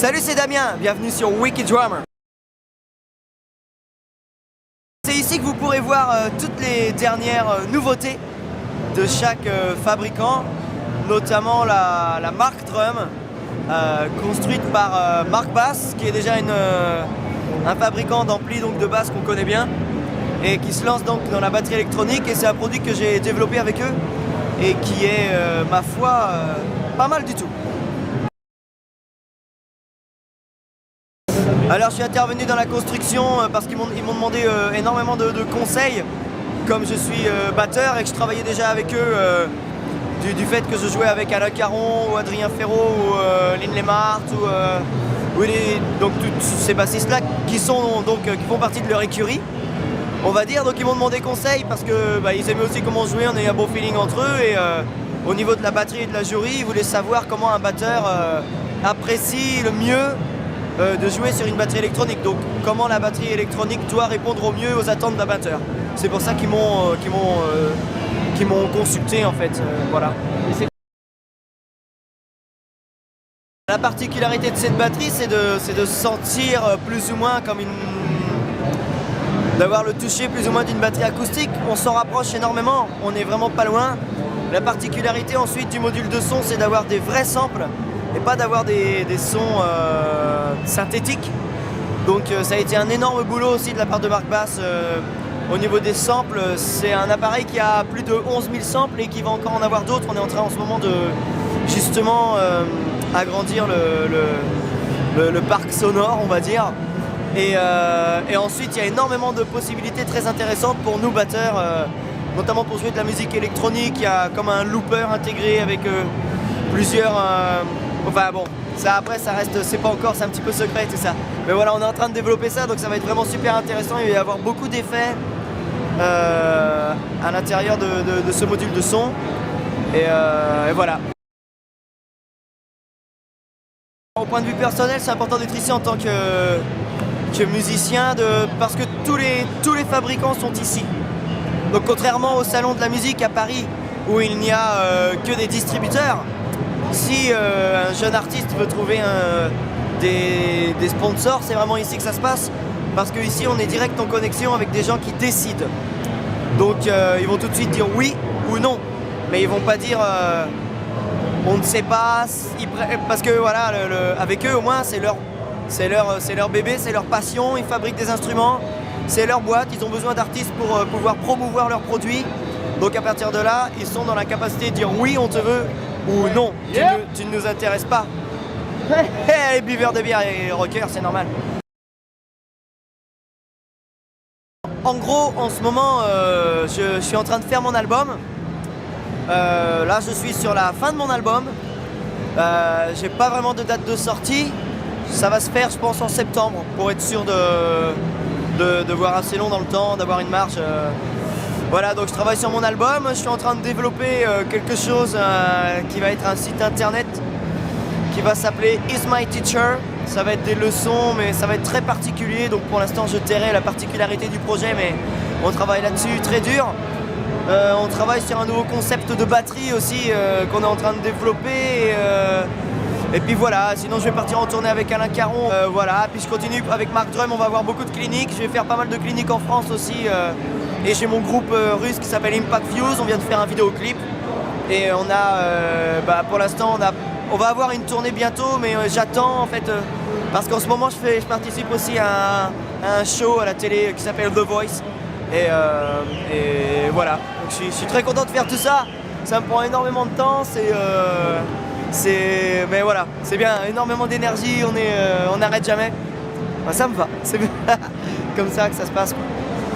Salut, c'est Damien, bienvenue sur Wicked Drummer. C'est ici que vous pourrez voir toutes les dernières nouveautés de chaque fabricant, notamment la marque Drum, construite par Mark Bass, qui est déjà un fabricant d'amplis, donc de basse qu'on connaît bien, et qui se lance donc dans la batterie électronique. Et c'est un produit que j'ai développé avec eux et qui est, ma foi, pas mal du tout. Alors je suis intervenu dans la construction parce qu'ils m'ont demandé énormément de conseils, comme je suis batteur et que je travaillais déjà avec eux du fait que je jouais avec Alain Caron ou Adrien Ferro ou Lynn Lemart donc tous ces bassistes là qui font partie de leur écurie, on va dire. Donc ils m'ont demandé conseil parce que ils aimaient aussi comment jouer, on a eu un bon feeling entre eux, et au niveau de la batterie et de la jury, ils voulaient savoir comment un batteur apprécie le mieux de jouer sur une batterie électronique. Donc comment la batterie électronique doit répondre au mieux aux attentes d'un batteur. C'est pour ça qu'ils m'ont consulté en fait, voilà. La particularité de cette batterie, c'est de sentir plus ou moins comme d'avoir le toucher plus ou moins d'une batterie acoustique. On s'en rapproche énormément, on n'est vraiment pas loin. La particularité ensuite du module de son, c'est d'avoir des vrais samples et pas d'avoir des sons synthétiques. Donc ça a été un énorme boulot aussi de la part de Mark Bass au niveau des samples. C'est un appareil qui a plus de 11 000 samples et qui va encore en avoir d'autres. On est en train en ce moment de justement agrandir le parc sonore, on va dire. Et ensuite il y a énormément de possibilités très intéressantes pour nous batteurs, notamment pour jouer de la musique électronique. Il y a comme un looper intégré avec plusieurs... enfin bon, ça après ça reste, c'est pas encore, c'est un petit peu secret tout ça. Mais voilà, on est en train de développer ça, donc ça va être vraiment super intéressant. Il va y avoir beaucoup d'effets à l'intérieur de ce module de son. Et voilà. Au point de vue personnel, c'est important d'être ici en tant que musicien, parce que tous les fabricants sont ici. Donc contrairement au salon de la musique à Paris, où il n'y a que des distributeurs, si un jeune artiste veut trouver des sponsors, c'est vraiment ici que ça se passe, parce qu'ici on est direct en connexion avec des gens qui décident. Donc ils vont tout de suite dire oui ou non, mais ils vont pas dire on ne sait pas, parce que voilà, avec eux au moins c'est leur bébé, c'est leur passion, ils fabriquent des instruments, c'est leur boîte, ils ont besoin d'artistes pour pouvoir promouvoir leurs produits. Donc à partir de là, ils sont dans la capacité de dire oui on te veut, ou non, tu ne nous intéresses pas. Les buveurs de bière et rockers, c'est normal. En gros, en ce moment, je suis en train de faire mon album. Là, je suis sur la fin de mon album. J'ai pas vraiment de date de sortie. Ça va se faire, je pense, en septembre, pour être sûr de voir assez long dans le temps, d'avoir une marge. Voilà, donc je travaille sur mon album, je suis en train de développer quelque chose qui va être un site internet qui va s'appeler Is My Teacher. Ça va être des leçons, mais ça va être très particulier, donc pour l'instant je tairai la particularité du projet, mais on travaille là-dessus très dur. On travaille sur un nouveau concept de batterie aussi qu'on est en train de développer. Et puis voilà, sinon je vais partir en tournée avec Alain Caron. Voilà, puis je continue avec Mark Drum, on va avoir beaucoup de cliniques. Je vais faire pas mal de cliniques en France aussi. Et j'ai mon groupe russe qui s'appelle Impact Views, on vient de faire un vidéoclip. Et on a, pour l'instant, on va avoir une tournée bientôt, mais j'attends en fait, parce qu'en ce moment je participe aussi à un show à la télé qui s'appelle The Voice. Et voilà, donc je suis très content de faire tout ça. Ça me prend énormément de temps, mais voilà, c'est bien, énormément d'énergie, on n'arrête jamais. Enfin, ça me va, c'est comme ça que ça se passe, quoi.